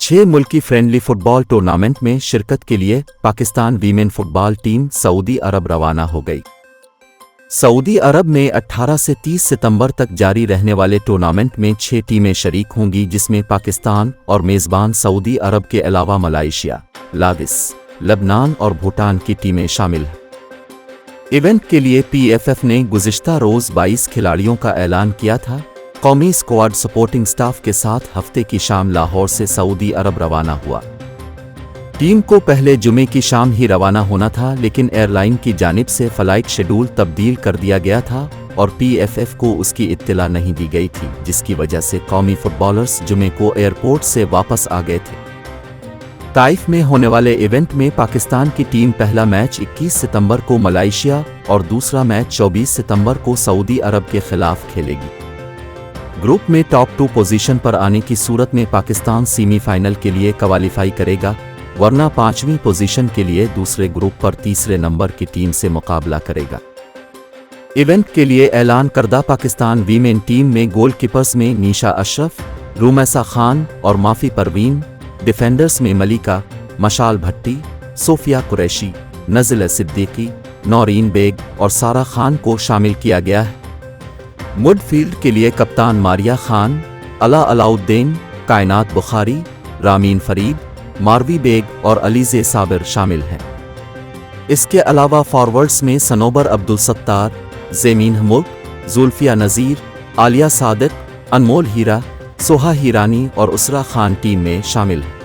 6 मुल्की friendly football tournament में शिरकत के लिए पाकिस्तान वीमेन फुटबॉल टीम सऊदी अरब रवाना हो गई। सऊदी अरब में 18 से 30 सितंबर तक जारी रहने वाले टूर्नामेंट में 6 टीमें शरीक होंगी, जिसमें पाकिस्तान और मेज़बान सऊदी अरब के अलावा मलेशिया, लाओस, लबनान और भूटान की टीमें शामिल हैं। इवेंट के लिए PFF ने गुज़िश्ता रोज़ 22 खिलाड़ियों का ऐलान किया था। कौमी स्क्वाड सपोर्टिंग स्टाफ के साथ हफ्ते की शाम लाहौर से सऊदी अरब रवाना हुआ। टीम को पहले जुमे की शाम ही रवाना होना था, लेकिन एयरलाइन की जानिब से फ़्लाइट शेड्यूल तब्दील कर दिया गया था और PFF को उसकी इत्तला नहीं दी गई थी, जिसकी वजह से कौमी फुटबॉलर्स जुमे को एयरपोर्ट से वापस आ गए थे। ताइफ में होने वाले इवेंट में पाकिस्तान की टीम पहला मैच 21 सितंबर को मलेशिया और दूसरा मैच 24 सितंबर को सऊदी अरब के खिलाफ खेलेगी। ग्रुप में टॉप 2 पोजीशन पर आने की सूरत में पाकिस्तान सेमीफाइनल के लिए क्वालिफाई करेगा, वरना 5वीं पोजीशन के लिए दूसरे ग्रुप पर तीसरे नंबर की टीम से मुकाबला करेगा। इवेंट के लिए ऐलान करदा पाकिस्तान वीमेन टीम में गोलकीपर्स में नीशा अशरफ, रुमैसा खान और माफी परवीन, डिफेंडर्स में मलिका, मशाल भट्टी, सोफिया कुरैशी, नज़िला सिद्दीकी, नौरीन बेग और सारा खान को शामिल किया गया है। मिडफील्ड के लिए कप्तान मारिया खान, अला अलाउद्दीन, कायनात बुखारी, रामीन फरीद, मारवी बेग और अलीज़े साबिर शामिल हैं। इसके अलावा फॉरवर्ड्स में सनोबर अब्दुल सत्तार, ज़मीन हमुद, जुल्फिया नज़ीर, आलिया सादिक, अनमोल हीरा, सोहा हीरानी और उसरा खान टीम में शामिल हैं।